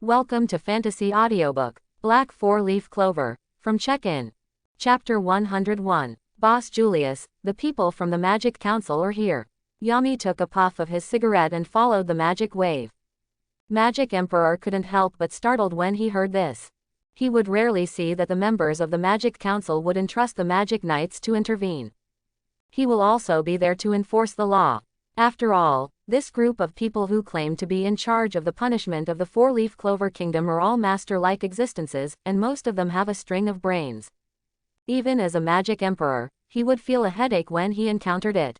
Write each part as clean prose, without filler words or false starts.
Welcome to Fantasy Audiobook, Black Four-Leaf Clover, from Check-In. Chapter 101. Boss Julius, the people from the Magic Council are here. Yami took a puff of his cigarette and followed the magic wave. Magic Emperor couldn't help but startled when he heard this. He would rarely see that the members of the Magic Council would entrust the Magic Knights to intervene. He will also be there to enforce the law. After all, this group of people who claim to be in charge of the punishment of the Four-Leaf Clover Kingdom are all master-like existences, and most of them have a string of brains. Even as a Magic Emperor, he would feel a headache when he encountered it.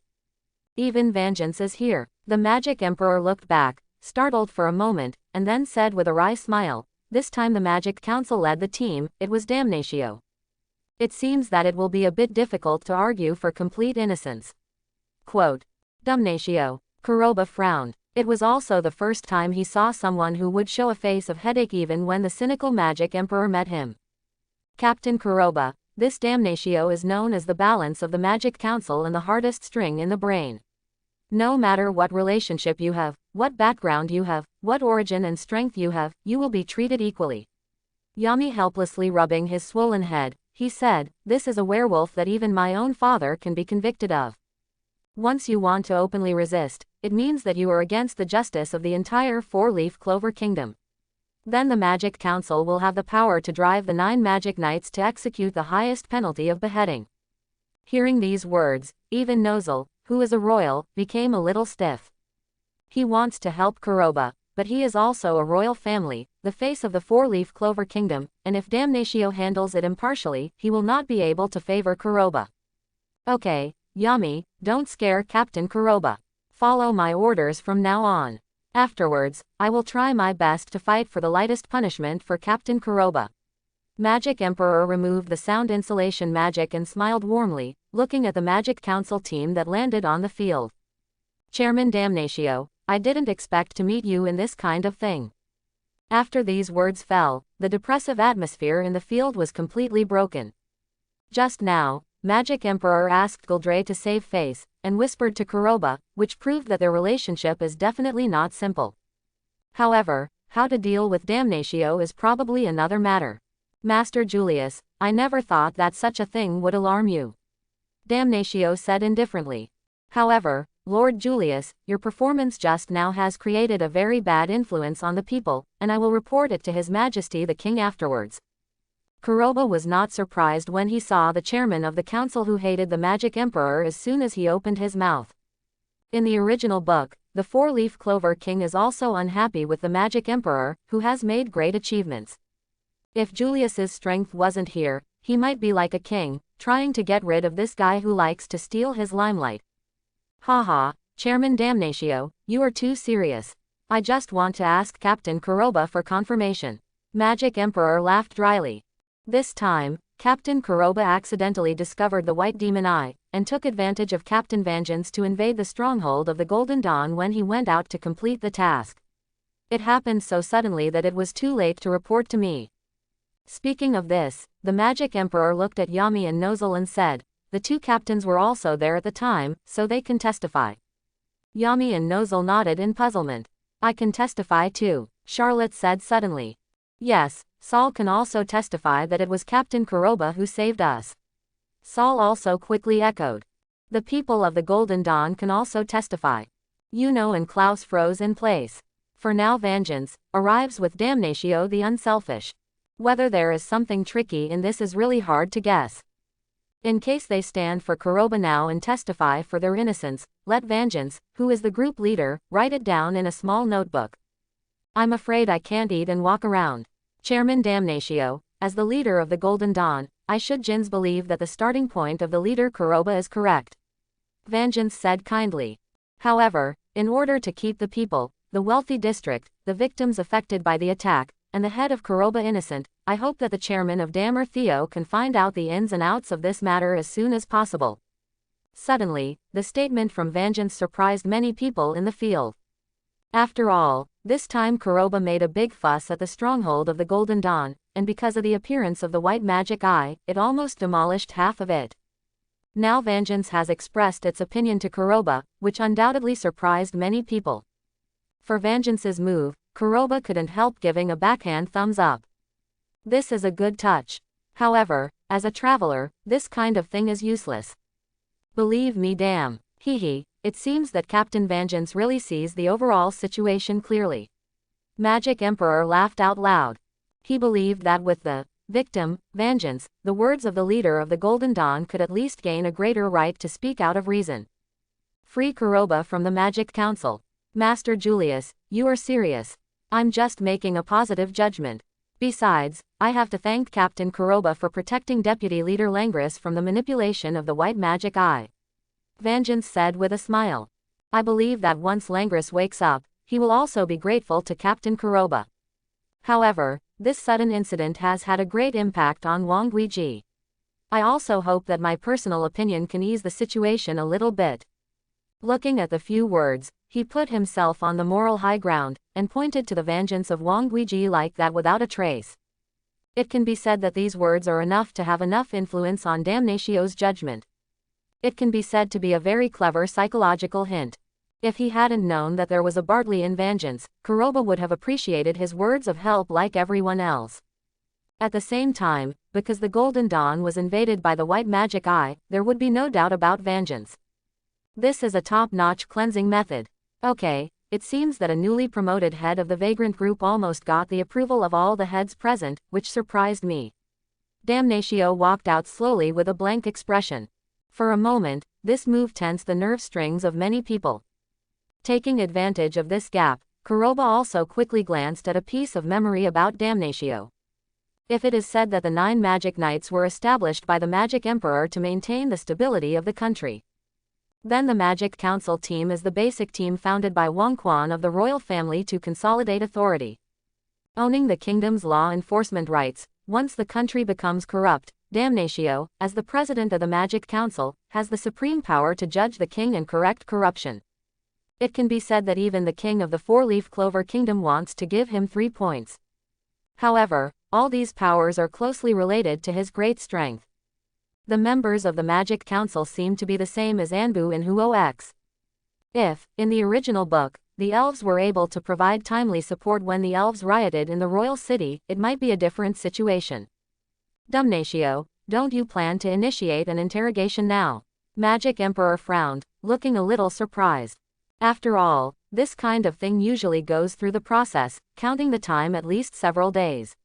Even vengeance is here. The Magic Emperor looked back, startled for a moment, and then said with a wry smile, this time the Magic Council led the team, it was Damnatio. It seems that it will be a bit difficult to argue for complete innocence. Quote. Damnatio. Koba frowned. It was also the first time he saw someone who would show a face of headache even when the cynical Magic Emperor met him. Captain Koba, this Damnatio is known as the balance of the Magic Council and the hardest string in the brain. No matter what relationship you have, what background you have, what origin and strength you have, you will be treated equally. Yami helplessly rubbing his swollen head, he said, this is a werewolf that even my own father can be convicted of. Once you want to openly resist, it means that you are against the justice of the entire Four-Leaf Clover Kingdom. Then the Magic Council will have the power to drive the 9 Magic Knights to execute the highest penalty of beheading. Hearing these words, even Nozel, who is a royal, became a little stiff. He wants to help Koba, but he is also a royal family, the face of the Four-Leaf Clover Kingdom, and if Damnatio handles it impartially, he will not be able to favor Koba. Okay, Yami, don't scare Captain Koba. Follow my orders from now on. Afterwards, I will try my best to fight for the lightest punishment for Captain Koba. Magic Emperor removed the sound insulation magic and smiled warmly, looking at the Magic Council team that landed on the field. Chairman Damnatio, I didn't expect to meet you in this kind of thing. After these words fell, the depressive atmosphere in the field was completely broken. Just now, Magic Emperor asked Goldray to save face, and whispered to Koba, which proved that their relationship is definitely not simple. However, how to deal with Damnatio is probably another matter. Master Julius, I never thought that such a thing would alarm you. Damnatio said indifferently. However, Lord Julius, your performance just now has created a very bad influence on the people, and I will report it to His Majesty the King afterwards. Koba was not surprised when he saw the chairman of the council who hated the Magic Emperor as soon as he opened his mouth. In the original book, the Four-Leaf Clover King is also unhappy with the Magic Emperor, who has made great achievements. If Julius's strength wasn't here, he might be like a king, trying to get rid of this guy who likes to steal his limelight. Haha, Chairman Damnatio, you are too serious. I just want to ask Captain Koba for confirmation. Magic Emperor laughed dryly. This time, Captain Koba accidentally discovered the White Demon Eye, and took advantage of Captain Vengeance to invade the stronghold of the Golden Dawn when he went out to complete the task. It happened so suddenly that it was too late to report to me. Speaking of this, the Magic Emperor looked at Yami and Nozel and said, the 2 captains were also there at the time, so they can testify. Yami and Nozel nodded in puzzlement. I can testify too, Charlotte said suddenly. Yes, Saul can also testify that it was Captain Koba who saved us. Saul also quickly echoed. The people of the Golden Dawn can also testify. Yuno and Klaus froze in place. For now Vengeance arrives with Damnatio the Unselfish. Whether there is something tricky in this is really hard to guess. In case they stand for Koba now and testify for their innocence, let Vengeance, who is the group leader, write it down in a small notebook. I'm afraid I can't eat and walk around. Chairman Damnatio, as the leader of the Golden Dawn, I should Jins believe that the starting point of the leader Koba is correct. Vengeance said kindly. However, in order to keep the people, the wealthy district, the victims affected by the attack, and the head of Koba innocent, I hope that the chairman of Dammer Theo can find out the ins and outs of this matter as soon as possible. Suddenly, the statement from Vengeance surprised many people in the field. After all, this time Koba made a big fuss at the stronghold of the Golden Dawn, and because of the appearance of the White Magic Eye, it almost demolished half of it. Now Vengeance has expressed its opinion to Koba, which undoubtedly surprised many people. For Vengeance's move, Koba couldn't help giving a backhand thumbs up. This is a good touch. However, as a traveler, this kind of thing is useless. Believe me, damn. Hehe, it seems that Captain Vengeance really sees the overall situation clearly. Magic Emperor laughed out loud. He believed that with the victim, Vengeance, the words of the leader of the Golden Dawn could at least gain a greater right to speak out of reason. Free Koba from the Magic Council. Master Julius, you are serious. I'm just making a positive judgment. Besides, I have to thank Captain Koba for protecting Deputy Leader Langris from the manipulation of the white magic eye. Vengeance said with a smile. I believe that once Langris wakes up, he will also be grateful to Captain Koba. However, this sudden incident has had a great impact on Wang Guiji. I also hope that my personal opinion can ease the situation a little bit. Looking at the few words, he put himself on the moral high ground, and pointed to the vengeance of Wang Guiji like that without a trace. It can be said that these words are enough to have enough influence on Damnatio's judgment. It can be said to be a very clever psychological hint. If he hadn't known that there was a Bartley in Vengeance, Koba would have appreciated his words of help like everyone else. At the same time, because the Golden Dawn was invaded by the white magic eye, there would be no doubt about Vengeance. This is a top-notch cleansing method. Okay, it seems that a newly promoted head of the Vagrant group almost got the approval of all the heads present, which surprised me. Damnatio walked out slowly with a blank expression. For a moment, this move tensed the nerve strings of many people. Taking advantage of this gap, Koba also quickly glanced at a piece of memory about Damnatio. If it is said that the 9 Magic Knights were established by the Magic Emperor to maintain the stability of the country, then the Magic Council team is the basic team founded by Wang Quan of the royal family to consolidate authority. Owning the kingdom's law enforcement rights, once the country becomes corrupt, Damnatio, as the president of the Magic Council, has the supreme power to judge the king and correct corruption. It can be said that even the king of the 4-leaf clover kingdom wants to give him 3 points. However, all these powers are closely related to his great strength. The members of the Magic Council seem to be the same as Anbu in Huo X. If, in the original book, the elves were able to provide timely support when the elves rioted in the royal city, it might be a different situation. Damnatio, don't you plan to initiate an interrogation now? Magic Emperor frowned, looking a little surprised. After all, this kind of thing usually goes through the process, counting the time at least several days.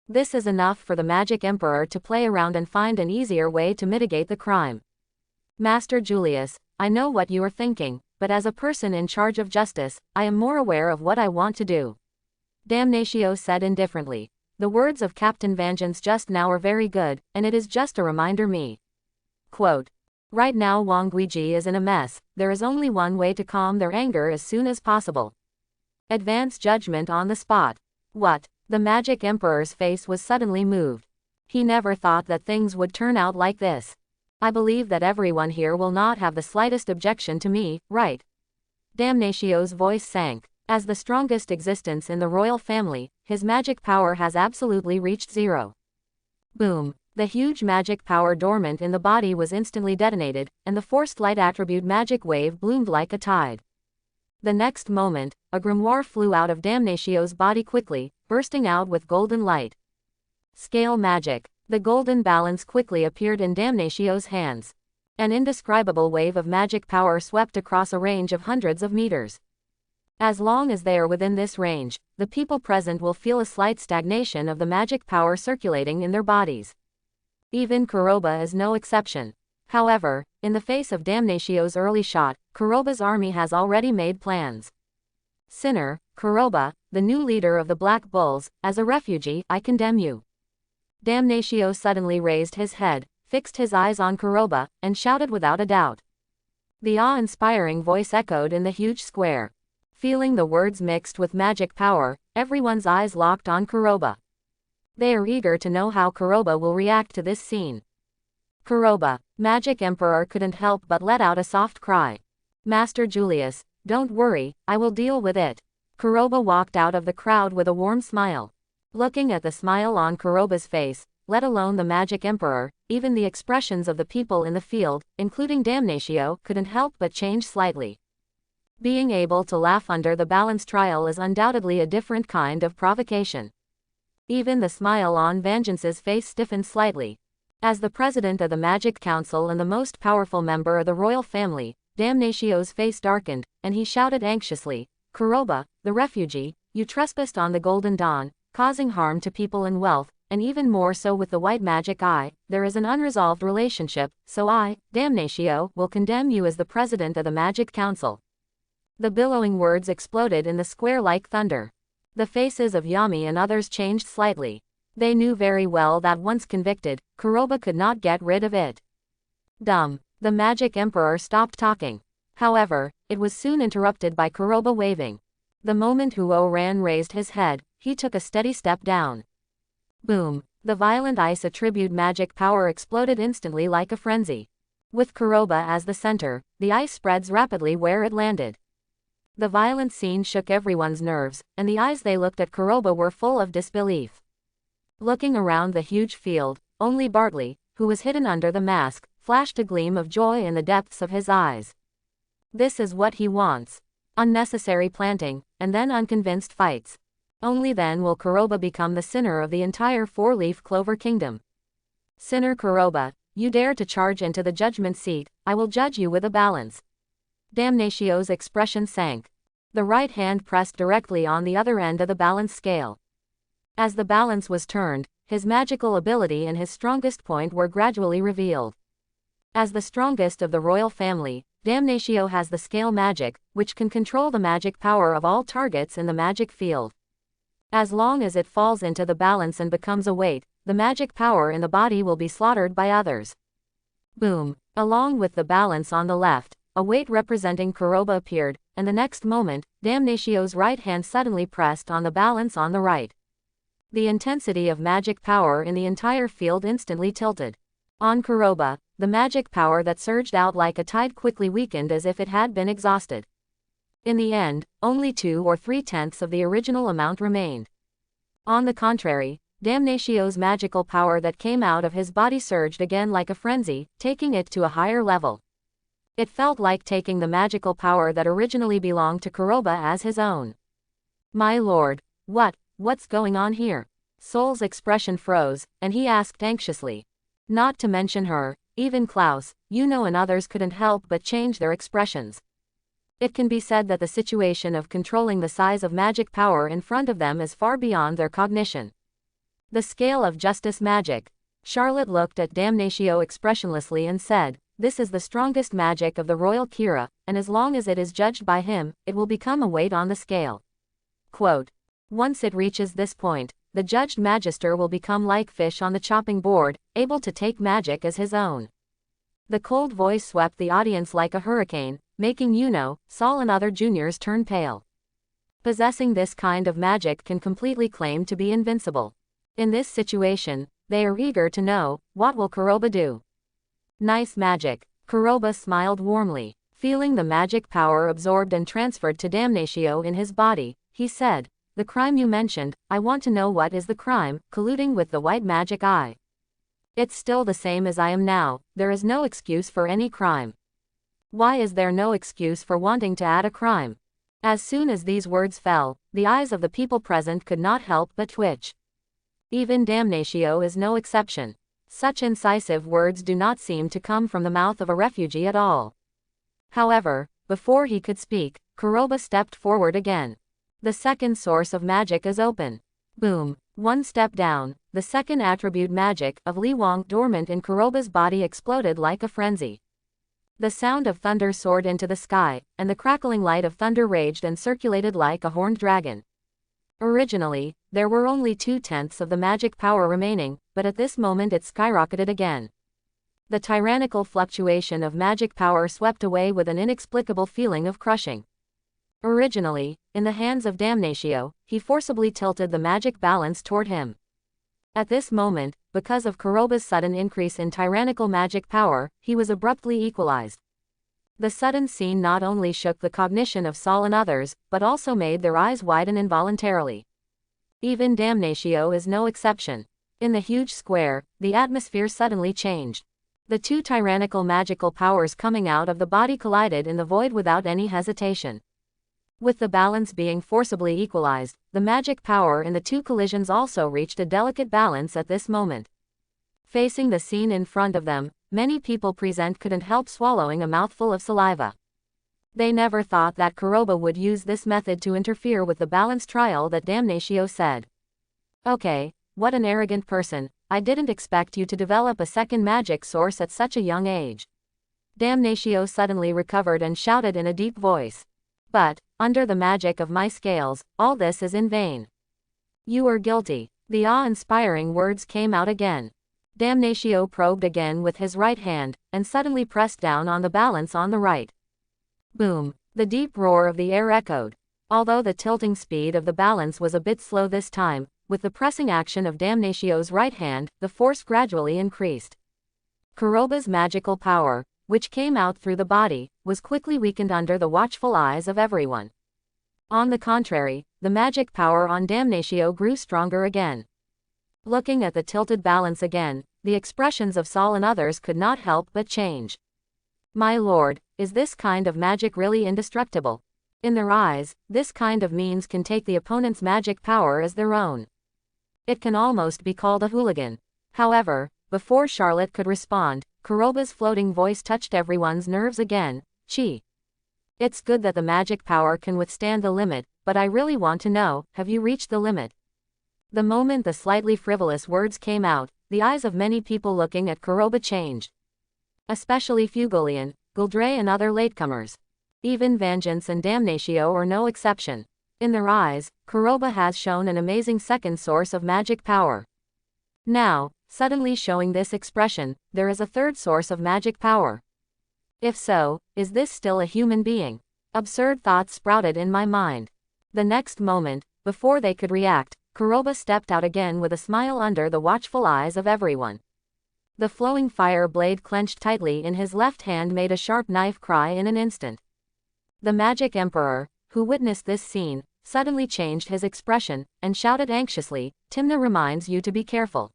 This is enough for the Magic Emperor to play around and find an easier way to mitigate the crime. Master Julius, I know what you are thinking, but as a person in charge of justice, I am more aware of what I want to do. Damnatio said indifferently. The words of Captain Vengeance just now are very good, and it is just a reminder me. Quote. Right now Wang Guiji is in a mess, there is only one way to calm their anger as soon as possible. Advance judgment on the spot. What? The Magic Emperor's face was suddenly moved. He never thought that things would turn out like this. I believe that everyone here will not have the slightest objection to me, right? Damnatio's voice sank. As the strongest existence in the royal family, his magic power has absolutely reached 0. Boom. The huge magic power dormant in the body was instantly detonated, and the forced light attribute magic wave bloomed like a tide. The next moment, a grimoire flew out of Damnatio's body quickly, bursting out with golden light. Scale magic. The golden balance quickly appeared in Damnatio's hands. An indescribable wave of magic power swept across a range of hundreds of meters. As long as they are within this range, the people present will feel a slight stagnation of the magic power circulating in their bodies. Even Koba is no exception. However, in the face of Damnatio's early shot, Koba's army has already made plans. Sinner, Koba, the new leader of the Black Bulls, as a refugee, I condemn you. Damnatio suddenly raised his head, fixed his eyes on Koba, and shouted without a doubt. The awe-inspiring voice echoed in the huge square. Feeling the words mixed with magic power, everyone's eyes locked on Koba. They are eager to know how Koba will react to this scene. Koba, Magic Emperor couldn't help but let out a soft cry. Master Julius, don't worry, I will deal with it. Koba walked out of the crowd with a warm smile. Looking at the smile on Koba's face, let alone the Magic Emperor, even the expressions of the people in the field, including Damnatio, couldn't help but change slightly. Being able to laugh under the balance trial is undoubtedly a different kind of provocation. Even the smile on Vengeance's face stiffened slightly. As the president of the Magic Council and the most powerful member of the royal family, Damnatio's face darkened, and he shouted anxiously, "Koba, the refugee, you trespassed on the Golden Dawn, causing harm to people and wealth, and even more so with the white magic eye. There is an unresolved relationship, so I, Damnatio, will condemn you as the president of the Magic Council." The billowing words exploded in the square like thunder. The faces of Yami and others changed slightly. They knew very well that once convicted, Koba could not get rid of it. Dumb. The Magic Emperor stopped talking. However, it was soon interrupted by Koba waving. The moment Huo-Ran raised his head, he took a steady step down. Boom. The violent ice attribute magic power exploded instantly like a frenzy. With Koba as the center, the ice spreads rapidly where it landed. The violent scene shook everyone's nerves, and the eyes they looked at Koba were full of disbelief. Looking around the huge field, only Bartley, who was hidden under the mask, flashed a gleam of joy in the depths of his eyes. This is what he wants. Unnecessary planting, and then unconvinced fights. Only then will Koba become the sinner of the entire four-leaf clover kingdom. Sinner Koba, you dare to charge into the judgment seat, I will judge you with a balance. Damnatio's expression sank. The right hand pressed directly on the other end of the balance scale. As the balance was turned, his magical ability and his strongest point were gradually revealed. As the strongest of the royal family, Damnatio has the scale magic, which can control the magic power of all targets in the magic field. As long as it falls into the balance and becomes a weight, the magic power in the body will be slaughtered by others. Boom. Along with the balance on the left, a weight representing Koba appeared, and the next moment, Damnatio's right hand suddenly pressed on the balance on the right. The intensity of magic power in the entire field instantly tilted. On Koba, the magic power that surged out like a tide quickly weakened as if it had been exhausted. In the end, only 2 or 3/10 of the original amount remained. On the contrary, Damnatio's magical power that came out of his body surged again like a frenzy, taking it to a higher level. It felt like taking the magical power that originally belonged to Koba as his own. My lord, what's going on here? Sol's expression froze, and he asked anxiously. Not to mention her, even Klaus, and others couldn't help but change their expressions. It can be said that the situation of controlling the size of magic power in front of them is far beyond their cognition. The scale of justice magic. Charlotte looked at Damnatio expressionlessly and said, "This is the strongest magic of the royal Kira, and as long as it is judged by him, it will become a weight on the scale." Quote, "Once it reaches this point, the judged magister will become like fish on the chopping board, able to take magic as his own." The cold voice swept the audience like a hurricane, making Sol and other juniors turn pale. Possessing this kind of magic can completely claim to be invincible. In this situation, they are eager to know, what will Koba do? Nice magic. Koba smiled warmly. Feeling the magic power absorbed and transferred to Damnatio in his body, he said, "The crime you mentioned, I want to know what is the crime, colluding with the white magic eye." "It's still the same as I am now, there is no excuse for any crime." "Why is there no excuse for wanting to add a crime?" As soon as these words fell, the eyes of the people present could not help but twitch. Even Damnatio is no exception. Such incisive words do not seem to come from the mouth of a refugee at all. However, before he could speak, Koba stepped forward again. The second source of magic is open. Boom. One step down, the second attribute magic of Li Wang dormant in Koba's body exploded like a frenzy. The sound of thunder soared into the sky, and the crackling light of thunder raged and circulated like a horned dragon. Originally, there were only 2/10 of the magic power remaining, but at this moment it skyrocketed again. The tyrannical fluctuation of magic power swept away with an inexplicable feeling of crushing. Originally, in the hands of Damnatio, he forcibly tilted the magic balance toward him. At this moment, because of Koba's sudden increase in tyrannical magic power, he was abruptly equalized. The sudden scene not only shook the cognition of Sol and others, but also made their eyes widen involuntarily. Even Damnatio is no exception. In the huge square, the atmosphere suddenly changed. The two tyrannical magical powers coming out of the body collided in the void without any hesitation. With the balance being forcibly equalized, the magic power in the two collisions also reached a delicate balance at this moment. Facing the scene in front of them, many people present couldn't help swallowing a mouthful of saliva. They never thought that Koba would use this method to interfere with the balance trial that Damnatio said. Okay, what an arrogant person, I didn't expect you to develop a second magic source at such a young age. Damnatio suddenly recovered and shouted in a deep voice. But, under the magic of my scales, all this is in vain. You are guilty. The awe-inspiring words came out again. Damnatio probed again with his right hand, and suddenly pressed down on the balance on the right. Boom! The deep roar of the air echoed. Although the tilting speed of the balance was a bit slow this time, with the pressing action of Damnatio's right hand, the force gradually increased. Koba's magical power, which came out through the body, was quickly weakened under the watchful eyes of everyone. On the contrary, the magic power on Damnatio grew stronger again. Looking at the tilted balance again, the expressions of Saul and others could not help but change. My lord, is this kind of magic really indestructible? In their eyes, this kind of means can take the opponent's magic power as their own. It can almost be called a hooligan. However, before Charlotte could respond, Koba's floating voice touched everyone's nerves again. Chi. It's good that the magic power can withstand the limit, but I really want to know, have you reached the limit? The moment the slightly frivolous words came out, the eyes of many people looking at Koba changed. Especially Fugolian, Guldre and other latecomers. Even Vengeance and Damnatio are no exception. In their eyes, Koba has shown an amazing second source of magic power. Now, suddenly showing this expression, there is a third source of magic power. If so, is this still a human being? Absurd thoughts sprouted in my mind. The next moment, before they could react, Koba stepped out again with a smile under the watchful eyes of everyone. The flowing fire blade clenched tightly in his left hand made a sharp knife cry in an instant. The Magic Emperor, who witnessed this scene, suddenly changed his expression, and shouted anxiously, Timna reminds you to be careful.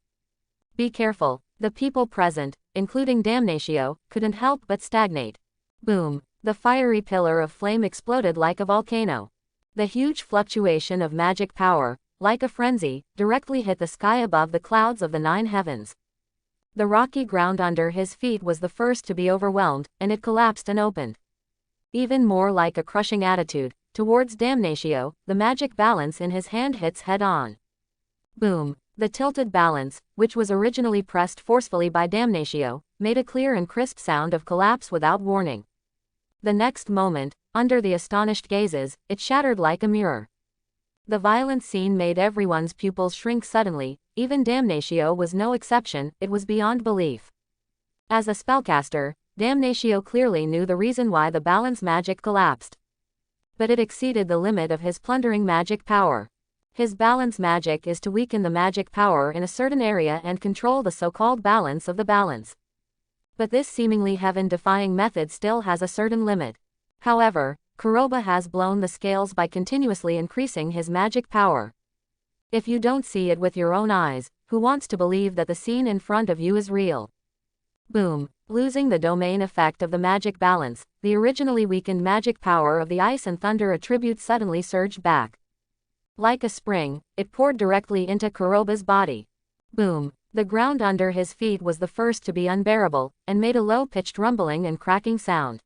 Be careful. The people present, including Damnatio, couldn't help but stagnate. Boom! The fiery pillar of flame exploded like a volcano. The huge fluctuation of magic power, like a frenzy, directly hit the sky above the clouds of the 9 heavens. The rocky ground under his feet was the first to be overwhelmed, and it collapsed and opened. Even more like a crushing attitude, towards Damnatio, the magic balance in his hand hits head-on. Boom! The tilted balance, which was originally pressed forcefully by Damnatio, made a clear and crisp sound of collapse without warning. The next moment, under the astonished gazes, it shattered like a mirror. The violent scene made everyone's pupils shrink suddenly, even Damnatio was no exception, it was beyond belief. As a spellcaster, Damnatio clearly knew the reason why the balance magic collapsed. But it exceeded the limit of his plundering magic power. His balance magic is to weaken the magic power in a certain area and control the so-called balance of the balance. But this seemingly heaven-defying method still has a certain limit. However, Koba has blown the scales by continuously increasing his magic power. If you don't see it with your own eyes, who wants to believe that the scene in front of you is real? Boom! Losing the domain effect of the magic balance, the originally weakened magic power of the ice and thunder attributes suddenly surged back. Like a spring, it poured directly into Koba's body. Boom! The ground under his feet was the first to be unbearable, and made a low-pitched rumbling and cracking sound.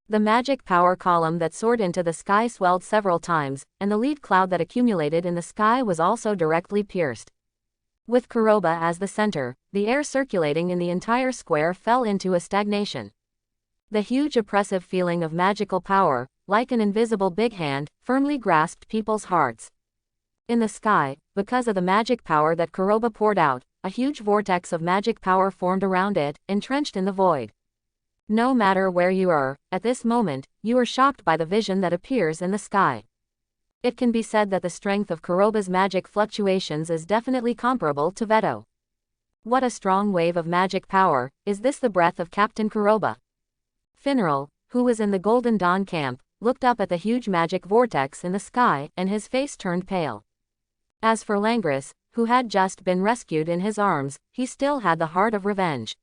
The magic power column that soared into the sky swelled several times, and the lead cloud that accumulated in the sky was also directly pierced. With Koba as the center, the air circulating in the entire square fell into a stagnation. The huge oppressive feeling of magical power, like an invisible big hand, firmly grasped people's hearts. In the sky, because of the magic power that Koba poured out, a huge vortex of magic power formed around it, entrenched in the void. No matter where you are, at this moment, you are shocked by the vision that appears in the sky. It can be said that the strength of Koba's magic fluctuations is definitely comparable to Veto. What a strong wave of magic power, is this the breath of Captain Koba? Finral, who was in the Golden Dawn camp, looked up at the huge magic vortex in the sky, and his face turned pale. As for Langris, who had just been rescued in his arms, he still had the heart of revenge.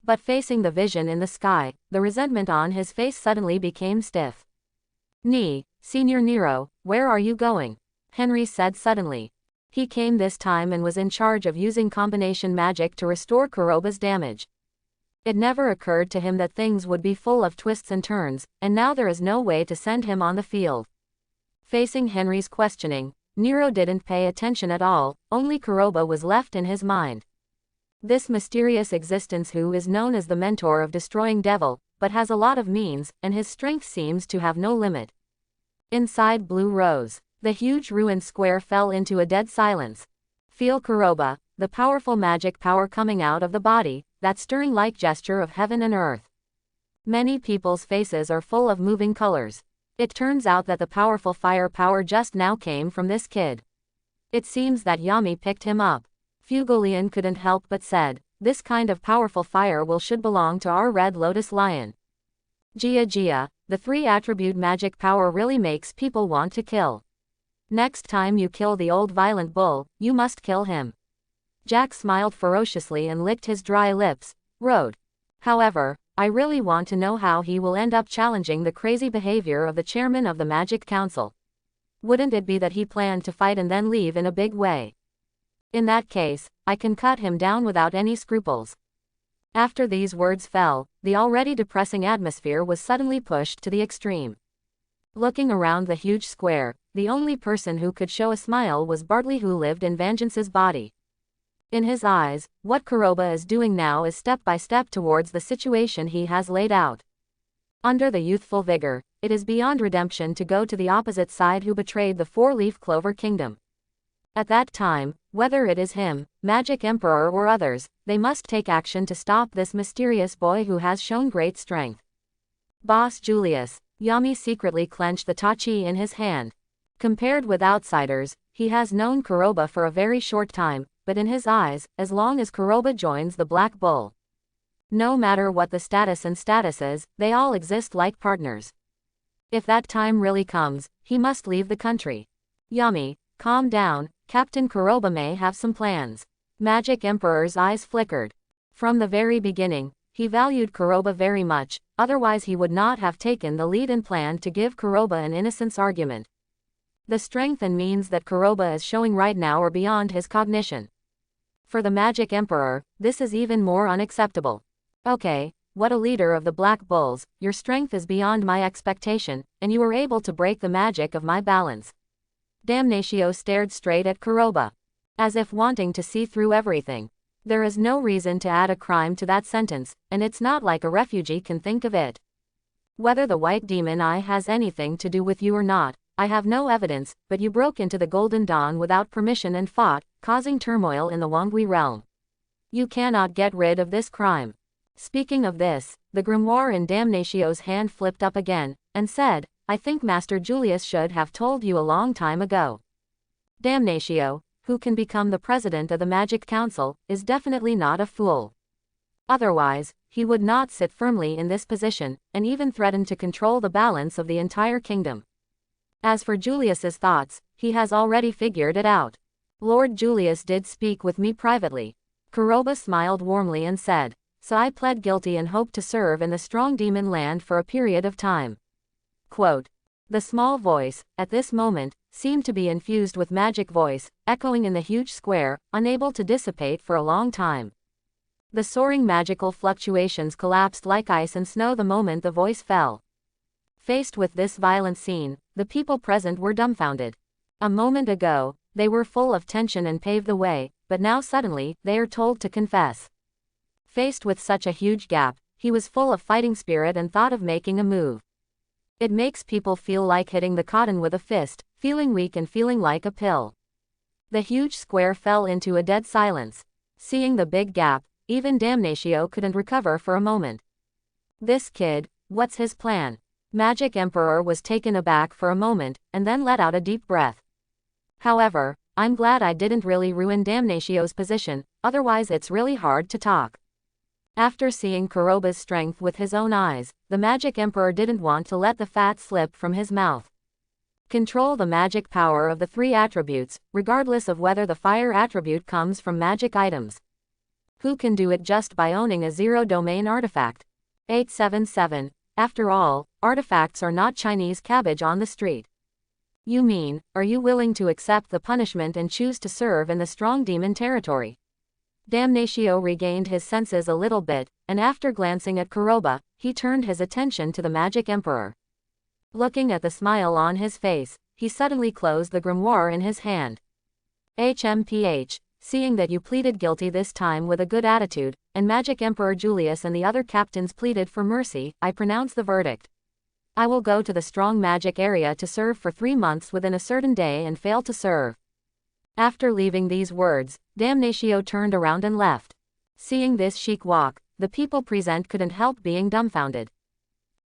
But facing the vision in the sky, the resentment on his face suddenly became stiff. Senior Nero, where are you going? Henry said suddenly. He came this time and was in charge of using combination magic to restore Kuroba's damage. It never occurred to him that things would be full of twists and turns, and now there is no way to send him on the field. Facing Henry's questioning, Nero didn't pay attention at all, only Kuroba was left in his mind. This mysterious existence who is known as the mentor of Destroying Devil, but has a lot of means, and his strength seems to have no limit. Inside Blue Rose, the huge ruined square fell into a dead silence. Feel Kuroba, the powerful magic power coming out of the body, that stirring-like gesture of heaven and earth. Many people's faces are full of moving colors. It turns out that the powerful fire power just now came from this kid. It seems that Yami picked him up. Fugolian couldn't help but said, this kind of powerful fire should belong to our Red Lotus Lion. Gia, the 3-attribute magic power really makes people want to kill. Next time you kill the old violent bull, you must kill him. Jack smiled ferociously and licked his dry lips. Road. However, I really want to know how he will end up challenging the crazy behavior of the chairman of the Magic Council. Wouldn't it be that he planned to fight and then leave in a big way? In that case, I can cut him down without any scruples. After these words fell, the already depressing atmosphere was suddenly pushed to the extreme. Looking around the huge square, the only person who could show a smile was Bartley, who lived in Vengeance's body. In his eyes, what Kuroba is doing now is step by step towards the situation he has laid out. Under the youthful vigor, it is beyond redemption to go to the opposite side who betrayed the 4-leaf clover kingdom. At that time, whether it is him, Magic Emperor or others, they must take action to stop this mysterious boy who has shown great strength. Boss Julius, Yami secretly clenched the tachi in his hand. Compared with outsiders, he has known Kuroba for a very short time, but in his eyes, as long as Kuroba joins the Black Bull, no matter what the status and statuses, they all exist like partners. If that time really comes, he must leave the country. Yami, calm down, Captain Kuroba may have some plans. Magic Emperor's eyes flickered. From the very beginning, he valued Kuroba very much, otherwise he would not have taken the lead and planned to give Kuroba an innocence argument. The strength and means that Kuroba is showing right now are beyond his cognition. For the Magic Emperor, this is even more unacceptable. Okay, what a leader of the Black Bulls, your strength is beyond my expectation, and you were able to break the magic of my balance. Damnatio stared straight at Kuroba, as if wanting to see through everything. There is no reason to add a crime to that sentence, and it's not like a refugee can think of it. Whether the White Demon Eye has anything to do with you or not, I have no evidence, but you broke into the Golden Dawn without permission and fought, causing turmoil in the Wangui realm. You cannot get rid of this crime. Speaking of this, the grimoire in Damnatio's hand flipped up again, and said, I think Master Julius should have told you a long time ago. Damnatio, who can become the president of the Magic Council, is definitely not a fool. Otherwise, he would not sit firmly in this position, and even threaten to control the balance of the entire kingdom. As for Julius's thoughts, he has already figured it out. Lord Julius did speak with me privately. Kuroba smiled warmly and said, so I pled guilty and hope to serve in the strong demon land for a period of time. Quote. The small voice, at this moment, seemed to be infused with magic voice, echoing in the huge square, unable to dissipate for a long time. The soaring magical fluctuations collapsed like ice and snow the moment the voice fell. Faced with this violent scene, the people present were dumbfounded. A moment ago, they were full of tension and paved the way, but now suddenly, they are told to confess. Faced with such a huge gap, he was full of fighting spirit and thought of making a move. It makes people feel like hitting the cotton with a fist, feeling weak and feeling like a pill. The huge square fell into a dead silence. Seeing the big gap, even Damnatio couldn't recover for a moment. This kid, what's his plan? Magic Emperor was taken aback for a moment, and then let out a deep breath. However, I'm glad I didn't really ruin Damnatio's position, otherwise it's really hard to talk. After seeing Kuroba's strength with his own eyes, the Magic Emperor didn't want to let the fat slip from his mouth. Control the magic power of the 3 attributes, regardless of whether the fire attribute comes from magic items. Who can do it just by owning a zero-domain artifact? 877. After all, artifacts are not Chinese cabbage on the street. You mean, are you willing to accept the punishment and choose to serve in the strong demon territory? Damnatio regained his senses a little bit, and after glancing at Koba, he turned his attention to the Magic Emperor. Looking at the smile on his face, he suddenly closed the grimoire in his hand. HMPH, seeing that you pleaded guilty this time with a good attitude, and Magic Emperor Julius and the other captains pleaded for mercy, I pronounce the verdict. I will go to the strong magic area to serve for 3 months within a certain day and fail to serve. After leaving these words, Damnatio turned around and left. Seeing this chic walk, the people present couldn't help being dumbfounded.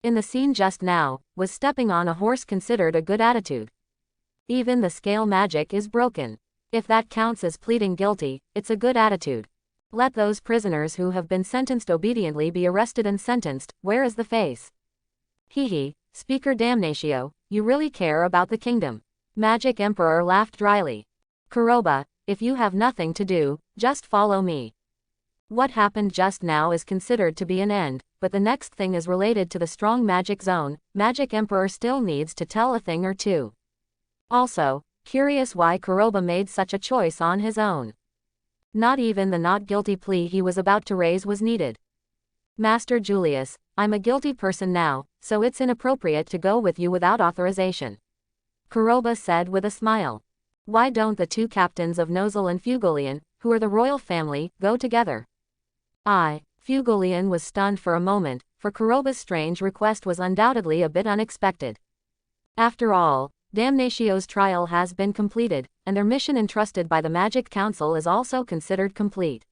In the scene just now, was stepping on a horse considered a good attitude? Even the scale magic is broken. If that counts as pleading guilty, it's a good attitude. Let those prisoners who have been sentenced obediently be arrested and sentenced. Where is the face? Hehe, Speaker Damnatio, you really care about the kingdom. Magic Emperor laughed dryly. Koba, if you have nothing to do, just follow me. What happened just now is considered to be an end, but the next thing is related to the strong magic zone. Magic Emperor still needs to tell a thing or two. Also, curious why Koba made such a choice on his own. Not even the not guilty plea he was about to raise was needed. Master Julius, I'm a guilty person now, so it's inappropriate to go with you without authorization. Koba said with a smile. Why don't the 2 captains of Nozel and Fugolian, who are the royal family, go together? Fugolian was stunned for a moment, for Koba's strange request was undoubtedly a bit unexpected. After all, Damnatio's trial has been completed, and their mission entrusted by the Magic Council is also considered complete.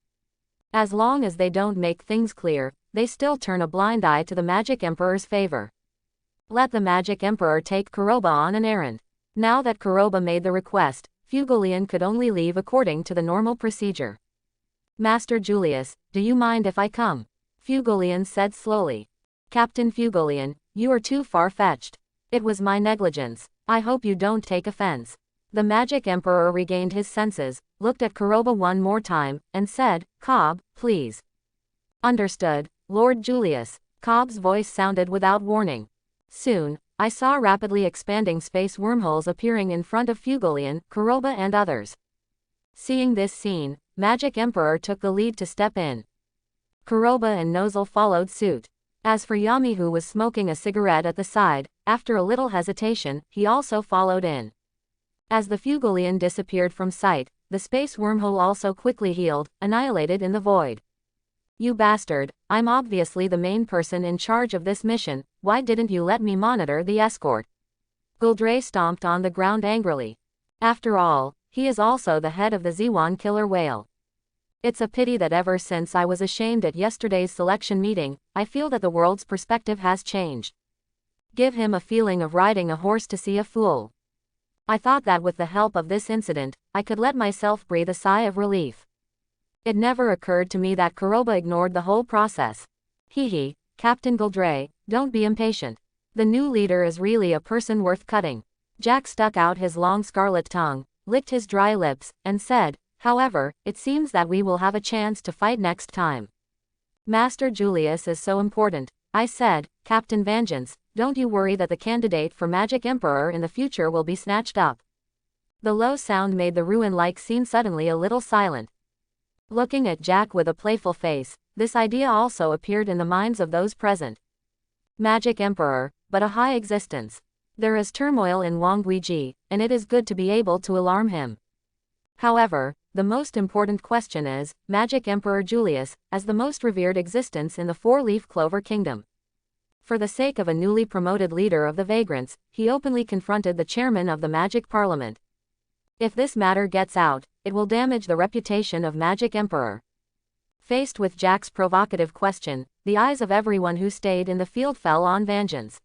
As long as they don't make things clear, they still turn a blind eye to the Magic Emperor's favor. Let the Magic Emperor take Koba on an errand. Now that Koba made the request, Fugolian could only leave according to the normal procedure. Master Julius, do you mind if I come? Fugolian said slowly. Captain Fugolian, you are too far-fetched. It was my negligence. I hope you don't take offense. The Magic Emperor regained his senses, looked at Koba one more time, and said, Kob, please. Understood, Lord Julius. Kob's voice sounded without warning. Soon, I saw rapidly expanding space wormholes appearing in front of Fugolian, Koba and others. Seeing this scene, Magic Emperor took the lead to step in. Koba and Nozel followed suit. As for Yami, who was smoking a cigarette at the side, after a little hesitation, he also followed in. As the Fugolian disappeared from sight, the space wormhole also quickly healed, annihilated in the void. You bastard, I'm obviously the main person in charge of this mission, why didn't you let me monitor the escort? Guldre stomped on the ground angrily. After all, he is also the head of the Zewan killer whale. It's a pity that ever since I was ashamed at yesterday's selection meeting, I feel that the world's perspective has changed. Give him a feeling of riding a horse to see a fool. I thought that with the help of this incident, I could let myself breathe a sigh of relief. It never occurred to me that Koba ignored the whole process. Hehe, Captain Guldre, don't be impatient. The new leader is really a person worth cutting. Jack stuck out his long scarlet tongue, licked his dry lips, and said, however, it seems that we will have a chance to fight next time. Master Julius is so important, I said, Captain Vengeance, don't you worry that the candidate for Magic Emperor in the future will be snatched up. The low sound made the ruin-like scene suddenly a little silent. Looking at Jack with a playful face, this idea also appeared in the minds of those present. Magic Emperor, but a high existence. There is turmoil in Wangguiji, and it is good to be able to alarm him. However, the most important question is, Magic Emperor Julius, as the most revered existence in the four-leaf clover kingdom. For the sake of a newly promoted leader of the Vagrants, he openly confronted the chairman of the Magic Parliament. If this matter gets out, it will damage the reputation of Magic Emperor. Faced with Jack's provocative question, the eyes of everyone who stayed in the field fell on Vengeance.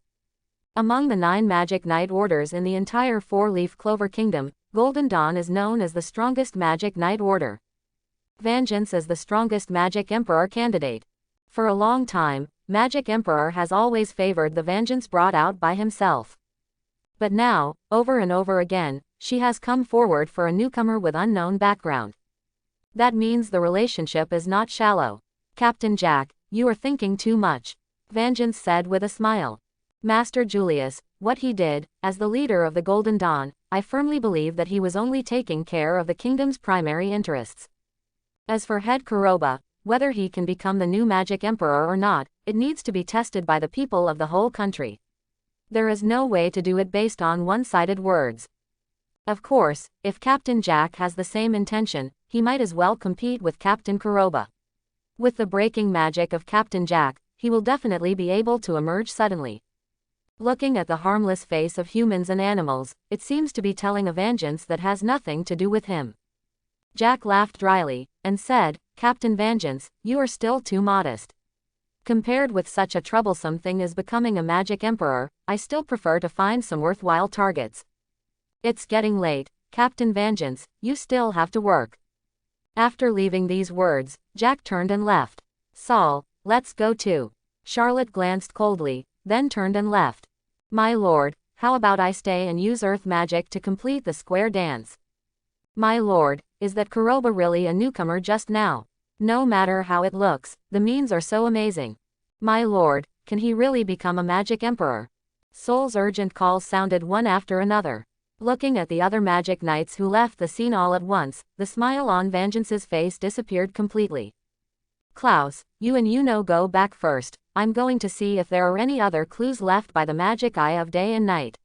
Among the 9 Magic Knight Orders in the entire Four-Leaf Clover Kingdom, Golden Dawn is known as the strongest Magic Knight Order. Vengeance is the strongest Magic Emperor candidate. For a long time, Magic Emperor has always favored the vengeance brought out by himself. But now, over and over again, she has come forward for a newcomer with unknown background. That means the relationship is not shallow. Captain Jack, you are thinking too much. Vengeance said with a smile. Master Julius, what he did, as the leader of the Golden Dawn, I firmly believe that he was only taking care of the kingdom's primary interests. As for head Koba, whether he can become the new magic emperor or not, it needs to be tested by the people of the whole country. There is no way to do it based on one-sided words. Of course, if Captain Jack has the same intention, he might as well compete with Captain Koba. With the breaking magic of Captain Jack, he will definitely be able to emerge suddenly. Looking at the harmless face of humans and animals, it seems to be telling a vengeance that has nothing to do with him. Jack laughed dryly, and said, Captain Vengeance, you are still too modest. Compared with such a troublesome thing as becoming a magic emperor, I still prefer to find some worthwhile targets. It's getting late, Captain Vengeance, you still have to work. After leaving these words, Jack turned and left. Saul, let's go too. Charlotte glanced coldly, then turned and left. My lord, how about I stay and use earth magic to complete the square dance? My lord, is that Koba really a newcomer just now? No matter how it looks, the means are so amazing. My lord, can he really become a magic emperor? Soul's urgent calls sounded one after another. Looking at the other magic knights who left the scene all at once, the smile on Vengeance's face disappeared completely. Klaus, you and go back first. I'm going to see if there are any other clues left by the magic eye of day and night.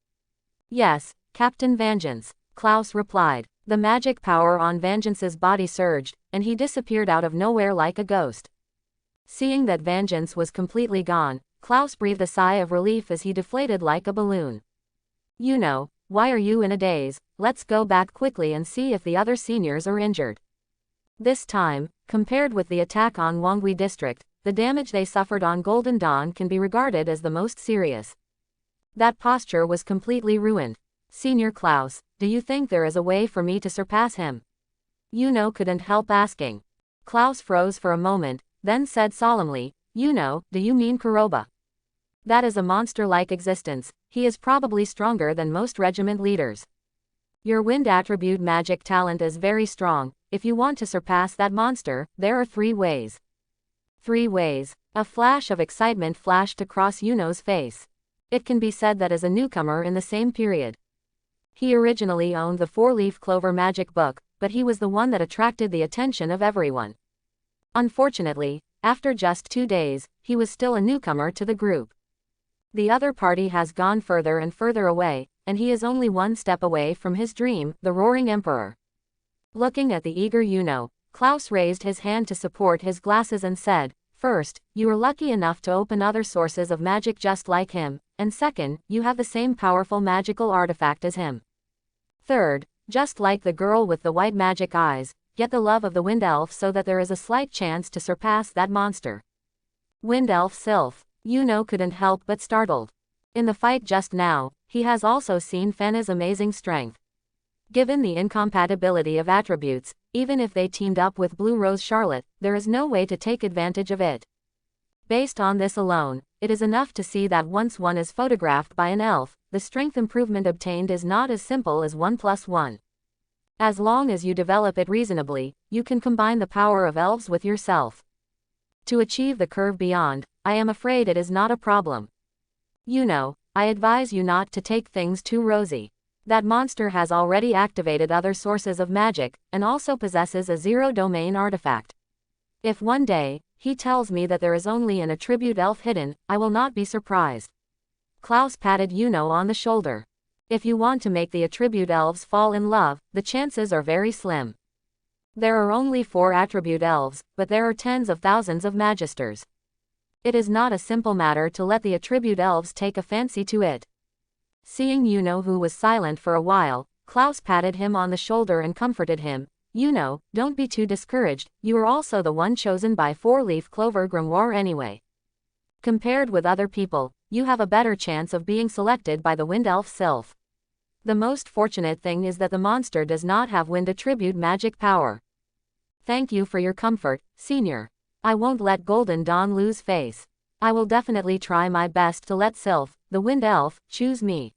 Yes, Captain Vengeance, Klaus replied. The magic power on Vengeance's body surged, and he disappeared out of nowhere like a ghost. Seeing that Vengeance was completely gone, Klaus breathed a sigh of relief as he deflated like a balloon. Why are you in a daze? Let's go back quickly and see if the other seniors are injured. This time, compared with the attack on Wangwi district, the damage they suffered on Golden Dawn can be regarded as the most serious. That posture was completely ruined. Senior Klaus, do you think there is a way for me to surpass him? Couldn't help asking. Klaus froze for a moment, then said solemnly, do you mean Koba? That is a monster-like existence, he is probably stronger than most regiment leaders. Your wind attribute magic talent is very strong. If you want to surpass that monster, there are 3 ways. 3 ways. A flash of excitement flashed across Yuno's face. It can be said that as a newcomer in the same period. He originally owned the 4-leaf clover magic book, but he was the one that attracted the attention of everyone. Unfortunately, after just 2 days, he was still a newcomer to the group. The other party has gone further and further away, and he is only 1 step away from his dream, the Roaring Emperor. Looking at the eager Klaus raised his hand to support his glasses and said, First, you are lucky enough to open other sources of magic just like him, and second, you have the same powerful magical artifact as him. Third, just like the girl with the white magic eyes, get the love of the Wind Elf so that there is a slight chance to surpass that monster. Wind Elf Sylph. Couldn't help but startled. In the fight just now, he has also seen Fenna's amazing strength. Given the incompatibility of attributes, even if they teamed up with Blue Rose Charlotte, there is no way to take advantage of it. Based on this alone, it is enough to see that once one is photographed by an elf, the strength improvement obtained is not as simple as 1 + 1. As long as you develop it reasonably, you can combine the power of elves with yourself. To achieve the curve beyond, I am afraid it is not a problem. I advise you not to take things too rosy. That monster has already activated other sources of magic, and also possesses a zero-domain artifact. If one day, he tells me that there is only an attribute elf hidden, I will not be surprised. Klaus patted on the shoulder. If you want to make the attribute elves fall in love, the chances are very slim. There are only 4 attribute elves, but there are tens of thousands of magisters. It is not a simple matter to let the attribute elves take a fancy to it. Seeing who was silent for a while, Klaus patted him on the shoulder and comforted him. Don't be too discouraged, you are also the one chosen by 4-leaf clover grimoire anyway. Compared with other people, you have a better chance of being selected by the Wind Elf Sylph. The most fortunate thing is that the monster does not have wind attribute magic power. Thank you for your comfort, Senior. I won't let Golden Dawn lose face. I will definitely try my best to let Sylph, the Wind Elf, choose me.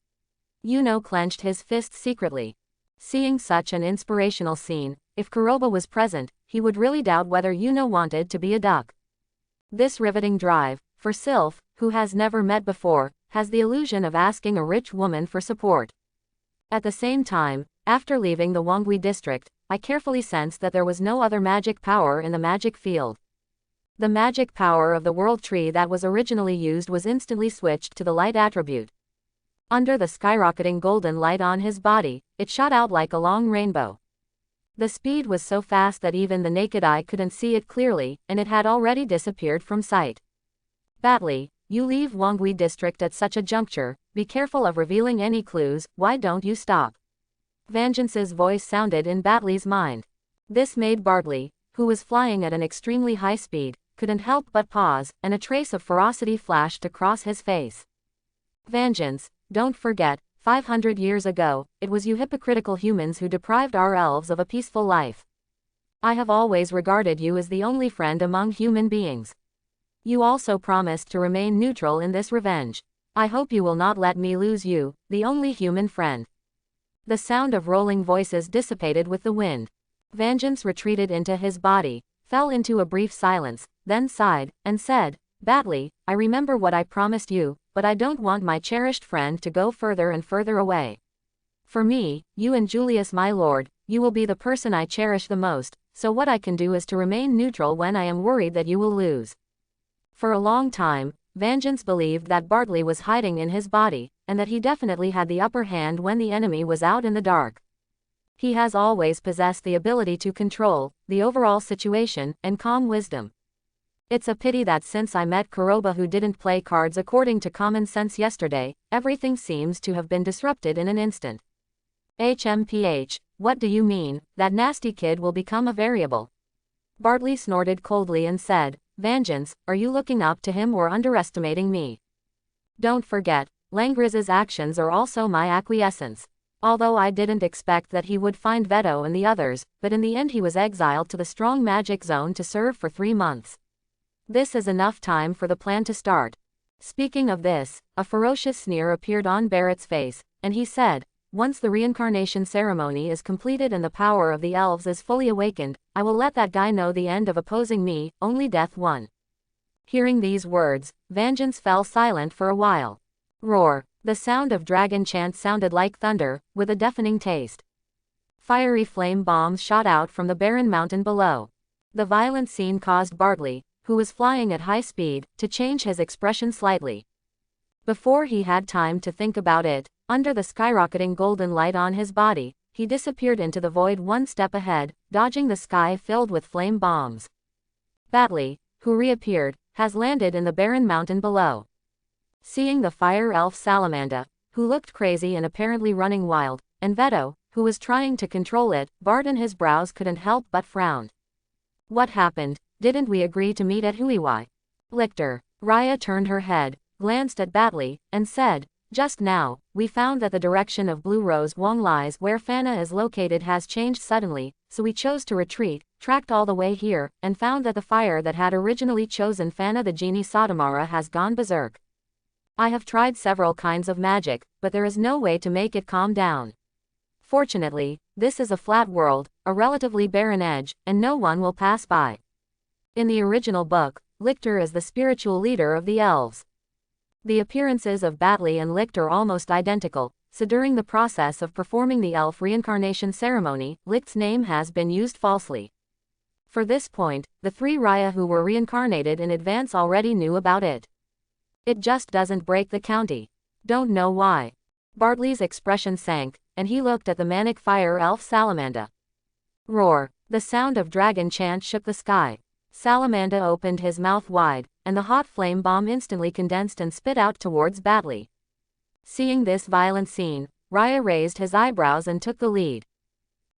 Clenched his fists secretly. Seeing such an inspirational scene, if Koba was present, he would really doubt whether wanted to be a duck. This riveting drive, for Sylph, who has never met before, has the illusion of asking a rich woman for support. At the same time, after leaving the Wangui district, I carefully sensed that there was no other magic power in the magic field. The magic power of the world tree that was originally used was instantly switched to the light attribute. Under the skyrocketing golden light on his body, it shot out like a long rainbow. The speed was so fast that even the naked eye couldn't see it clearly, and it had already disappeared from sight. Batley, you leave Wangui district at such a juncture, be careful of revealing any clues, why don't you stop? Vengeance's voice sounded in Batley's mind. This made Bartley, who was flying at an extremely high speed, couldn't help but pause, and a trace of ferocity flashed across his face. Vengeance, don't forget, 500 years ago, it was you hypocritical humans who deprived our elves of a peaceful life. I have always regarded you as the only friend among human beings. You also promised to remain neutral in this revenge. I hope you will not let me lose you, the only human friend. The sound of rolling voices dissipated with the wind. Vengeance retreated into his body, fell into a brief silence, then sighed, and said, Batley, I remember what I promised you, but I don't want my cherished friend to go further and further away. For me, you and Julius my lord, you will be the person I cherish the most, so what I can do is to remain neutral when I am worried that you will lose. For a long time, Vengeance believed that Bartley was hiding in his body, and that he definitely had the upper hand when the enemy was out in the dark. He has always possessed the ability to control the overall situation and calm wisdom. It's a pity that since I met Koba, who didn't play cards according to common sense yesterday, everything seems to have been disrupted in an instant. HMPH, what do you mean, that nasty kid will become a variable? Bartley snorted coldly and said, Vengeance, are you looking up to him or underestimating me? Don't forget, Langriz's actions are also my acquiescence. Although I didn't expect that he would find Veto and the others, but in the end he was exiled to the strong magic zone to serve for 3 months. This is enough time for the plan to start. Speaking of this, a ferocious sneer appeared on Barrett's face, and he said, once the reincarnation ceremony is completed and the power of the elves is fully awakened, I will let that guy know the end of opposing me, only death won. Hearing these words, Vengeance fell silent for a while. Roar. The sound of dragon chant sounded like thunder, with a deafening taste. Fiery flame bombs shot out from the barren mountain below. The violent scene caused Bartley, who was flying at high speed, to change his expression slightly. Before he had time to think about it, under the skyrocketing golden light on his body, he disappeared into the void one step ahead, dodging the sky filled with flame bombs. Batley, who reappeared, has landed in the barren mountain below. Seeing the fire elf Salamander, who looked crazy and apparently running wild, and Veto, who was trying to control it, Bart and his brows couldn't help but frown. What happened? Didn't we agree to meet at Huiwai? Lictor. Raya turned her head, glanced at Batley, and said, just now, we found that the direction of Blue Rose Wong lies where Fana is located has changed suddenly, so we chose to retreat, tracked all the way here, and found that the fire that had originally chosen Fana the genie Sotomara has gone berserk. I have tried several kinds of magic, but there is no way to make it calm down. Fortunately, this is a flat world, a relatively barren edge, and no one will pass by. In the original book, Lictor is the spiritual leader of the elves. The appearances of Batley and Licht are almost identical, so during the process of performing the elf reincarnation ceremony, Licht's name has been used falsely. For this point, the 3 Raya who were reincarnated in advance already knew about it. It just doesn't break the county. Don't know why. Bartley's expression sank, and he looked at the manic fire elf Salamander. Roar. The sound of dragon chant shook the sky. Salamander opened his mouth wide, and the hot flame bomb instantly condensed and spit out towards Batley. Seeing this violent scene, Raya raised his eyebrows and took the lead.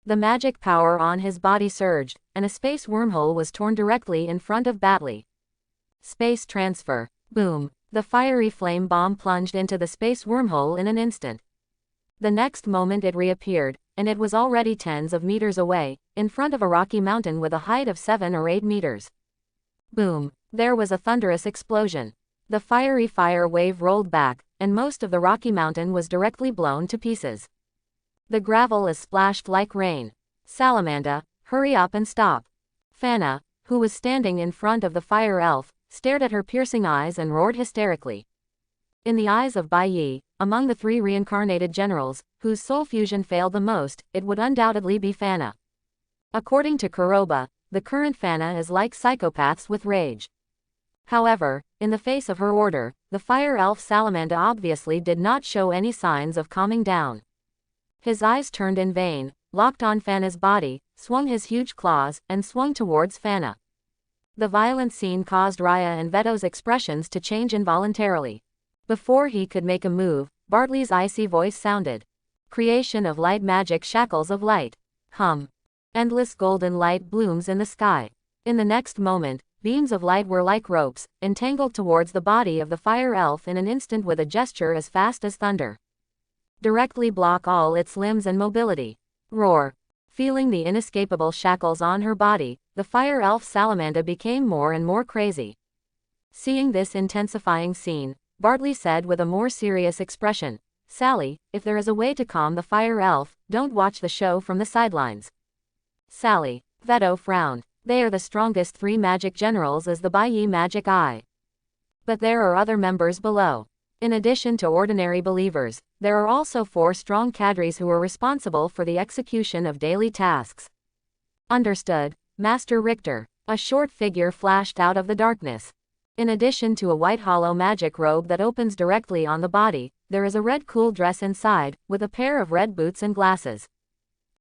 The magic power on his body surged, and a space wormhole was torn directly in front of Batley. Space transfer. Boom. The fiery flame bomb plunged into the space wormhole in an instant. The next moment it reappeared, and it was already tens of meters away, in front of a rocky mountain with a height of 7 or 8 meters. Boom. There was a thunderous explosion. The fiery fire wave rolled back, and most of the rocky mountain was directly blown to pieces. The gravel is splashed like rain. Salamander, hurry up and stop. Fana, who was standing in front of the fire elf, stared at her piercing eyes and roared hysterically. In the eyes of Bai Yi, among the three reincarnated generals, whose soul fusion failed the most, it would undoubtedly be Fana. According to Koba, the current Fana is like psychopaths with rage. However, in the face of her order, the fire elf Salamander obviously did not show any signs of calming down. His eyes turned in vain, locked on Fana's body, swung his huge claws, and swung towards Fana. The violent scene caused Raya and Veto's expressions to change involuntarily. Before he could make a move, Bartley's icy voice sounded. Creation of light magic, shackles of light. Hum. Endless golden light blooms in the sky. In the next moment, beams of light were like ropes, entangled towards the body of the fire elf in an instant with a gesture as fast as thunder. Directly block all its limbs and mobility. Roar. Feeling the inescapable shackles on her body, the fire elf Salamander became more and more crazy. Seeing this intensifying scene, Bartley said with a more serious expression, "Sally, if there is a way to calm the fire elf, don't watch the show from the sidelines." Sally. Veto frowned. They are the strongest three magic generals as the Bai Yi magic eye. But there are other members below. In addition to ordinary believers, there are also 4 strong cadres who are responsible for the execution of daily tasks. Understood, Master Richter. A short figure flashed out of the darkness. In addition to a white hollow magic robe that opens directly on the body, there is a red cool dress inside, with a pair of red boots and glasses.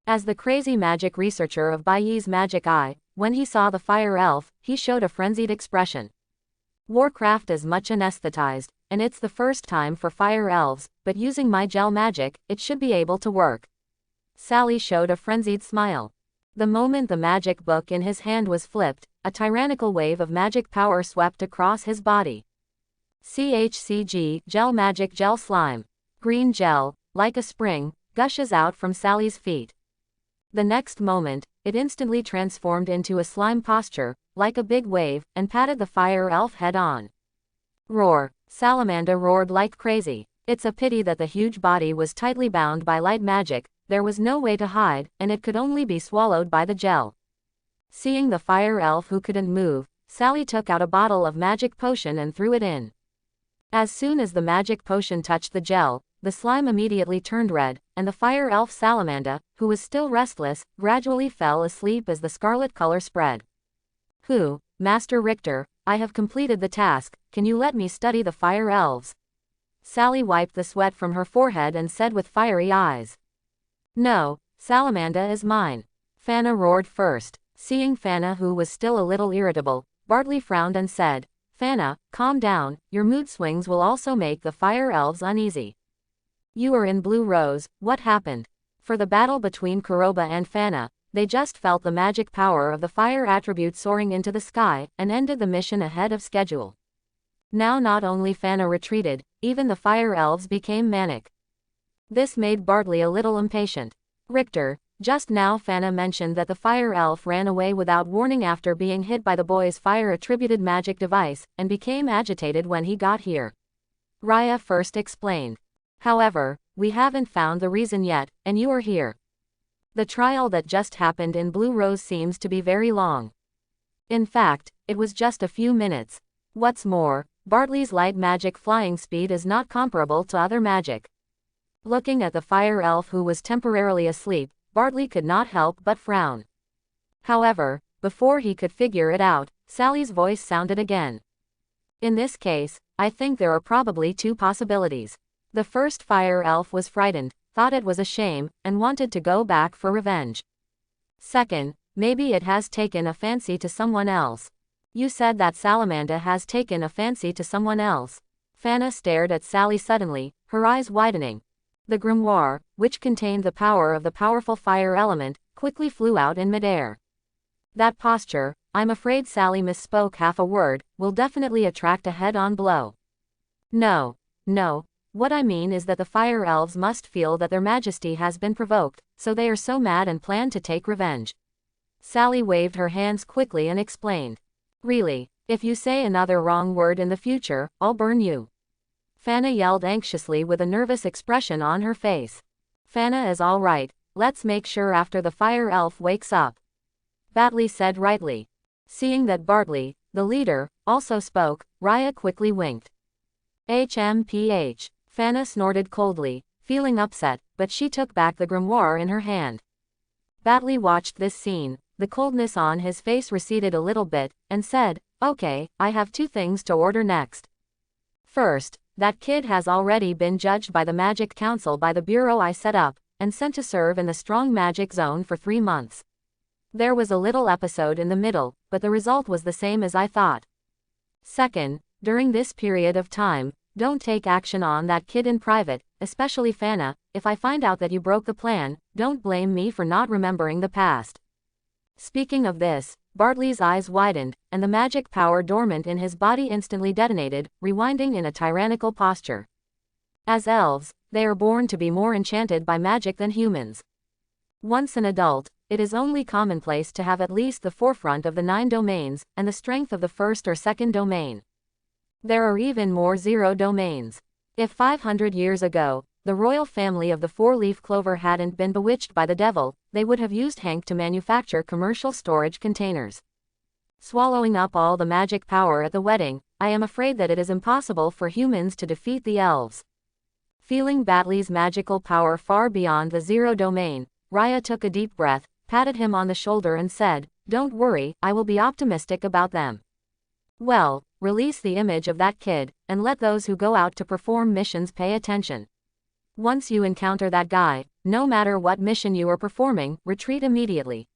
As the crazy magic researcher of Bai Yi's magic eye, when he saw the fire elf, he showed a frenzied expression. Warcraft is much anesthetized, and it's the first time for fire elves, but using my gel magic, it should be able to work. Sally showed a frenzied smile. The moment the magic book in his hand was flipped, a tyrannical wave of magic power swept across his body. CHCG, gel magic gel slime. Green gel, like a spring, gushes out from Sally's feet. The next moment, it instantly transformed into a slime posture, like a big wave, and patted the fire elf head on. Roar. Salamander roared like crazy. It's a pity that the huge body was tightly bound by light magic, there was no way to hide, and it could only be swallowed by the gel. Seeing the fire elf who couldn't move, Sally took out a bottle of magic potion and threw it in. As soon as the magic potion touched the gel, the slime immediately turned red, and the fire elf Salamander, who was still restless, gradually fell asleep as the scarlet color spread. Master Richter, I have completed the task, can you let me study the fire elves? Sally wiped the sweat from her forehead and said with fiery eyes. No, Salamander is mine. Fana roared first. Seeing Fana, who was still a little irritable, Bartley frowned and said, Fana, calm down, your mood swings will also make the fire elves uneasy. You are in Blue Rose, what happened? For the battle between Koba and Fana, they just felt the magic power of the fire attribute soaring into the sky, and ended the mission ahead of schedule. Now not only Fana retreated, even the fire elves became manic. This made Bartley a little impatient. Richter, just now Fana mentioned that the fire elf ran away without warning after being hit by the boy's fire-attributed magic device, and became agitated when he got here. Raya first explained. However, we haven't found the reason yet, and you are here. The trial that just happened in Blue Rose seems to be very long. In fact, it was just a few minutes. What's more, Bartley's light magic flying speed is not comparable to other magic. Looking at the fire elf who was temporarily asleep, Bartley could not help but frown. However, before he could figure it out, Sally's voice sounded again. In this case, I think there are probably 2 possibilities. The first fire elf was frightened, thought it was a shame, and wanted to go back for revenge. Second, maybe it has taken a fancy to someone else. You said that Salamander has taken a fancy to someone else. Fana stared at Sally suddenly, her eyes widening. The grimoire, which contained the power of the powerful fire element, quickly flew out in midair. That posture, I'm afraid Sally misspoke half a word, will definitely attract a head-on blow. No. What I mean is that the fire elves must feel that their majesty has been provoked, so they are so mad and plan to take revenge. Sally waved her hands quickly and explained. Really, if you say another wrong word in the future, I'll burn you. Fana yelled anxiously with a nervous expression on her face. Fana is all right, let's make sure after the fire elf wakes up. Bartley said rightly. Seeing that Bartley, the leader, also spoke, Raya quickly winked. HMPH. Fana snorted coldly, feeling upset, but she took back the grimoire in her hand. Batley watched this scene. The coldness on his face receded a little bit, and said, "Okay, I have 2 things to order next. First, that kid has already been judged by the Magic Council by the bureau I set up, and sent to serve in the strong magic zone for 3 months. There was a little episode in the middle, but the result was the same as I thought. Second, during this period of time, don't take action on that kid in private, especially Fana. If I find out that you broke the plan, don't blame me for not remembering the past." Speaking of this, Bartley's eyes widened, and the magic power dormant in his body instantly detonated, rewinding in a tyrannical posture. As elves, they are born to be more enchanted by magic than humans. Once an adult, it is only commonplace to have at least the forefront of the 9 domains, and the strength of the first or second domain. There are even more 0 domains. If 500 years ago, the royal family of the 4-leaf clover hadn't been bewitched by the devil, they would have used Hank to manufacture commercial storage containers. Swallowing up all the magic power at the wedding, I am afraid that it is impossible for humans to defeat the elves. Feeling Batley's magical power far beyond the 0 domain, Raya took a deep breath, patted him on the shoulder and said, "Don't worry, I will be optimistic about them." "Well, release the image of that kid, and let those who go out to perform missions pay attention. Once you encounter that guy, no matter what mission you are performing, retreat immediately,"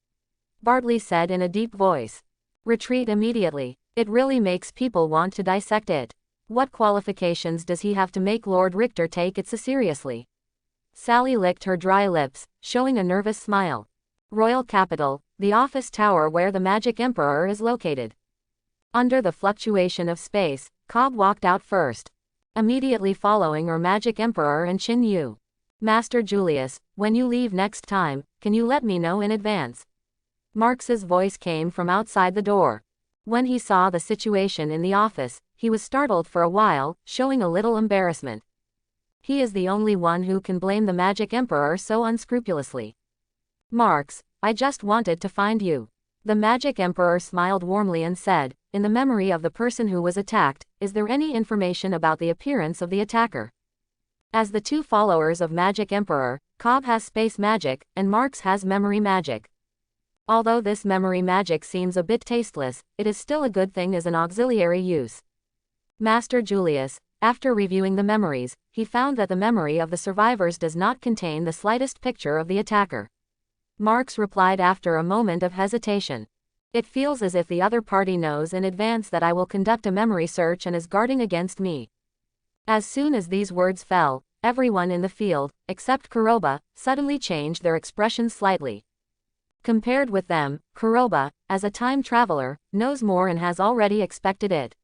Bartley said in a deep voice. Retreat immediately. It really makes people want to dissect it. What qualifications does he have to make Lord Richter take it so seriously? Sally licked her dry lips, showing a nervous smile. Royal Capital, the office tower where the Magic Emperor is located. Under the fluctuation of space, Cobb walked out first. Immediately following are Magic Emperor and Chin Yu. "Master Julius, when you leave next time, can you let me know in advance?" Marx's voice came from outside the door. When he saw the situation in the office, he was startled for a while, showing a little embarrassment. He is the only one who can blame the Magic Emperor so unscrupulously. "Marx, I just wanted to find you." The Magic Emperor smiled warmly and said, "In the memory of the person who was attacked, is there any information about the appearance of the attacker?" As the 2 followers of Magic Emperor, Cobb has space magic, and Marx has memory magic. Although this memory magic seems a bit tasteless, it is still a good thing as an auxiliary use. Master Julius, after reviewing the memories, he found that the memory of the survivors does not contain the slightest picture of the attacker. Marx replied after a moment of hesitation. "It feels as if the other party knows in advance that I will conduct a memory search and is guarding against me." As soon as these words fell, everyone in the field, except Koba, suddenly changed their expressions slightly. Compared with them, Koba, as a time traveler, knows more and has already expected it.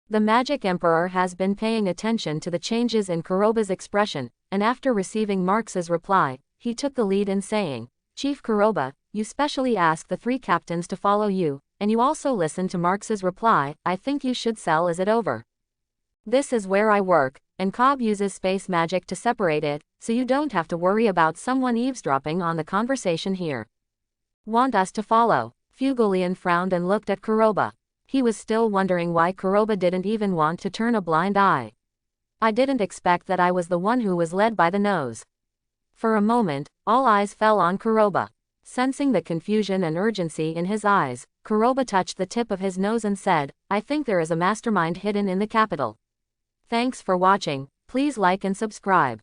The Magic Emperor has been paying attention to the changes in Koba's expression, and after receiving Marx's reply, he took the lead in saying, "Chief Koba, you specially asked the 3 captains to follow you, and you also listened to Marx's reply. I think you should sell it over. This is where I work, and Cobb uses space magic to separate it, so you don't have to worry about someone eavesdropping on the conversation here. Want us to follow?" Fugolian frowned and looked at Koba. He was still wondering why Koba didn't even want to turn a blind eye. "I didn't expect that I was the one who was led by the nose." For a moment, all eyes fell on Koba. Sensing the confusion and urgency in his eyes, Koba touched the tip of his nose and said, "I think there is a mastermind hidden in the capital." Thanks for watching. Please like and subscribe.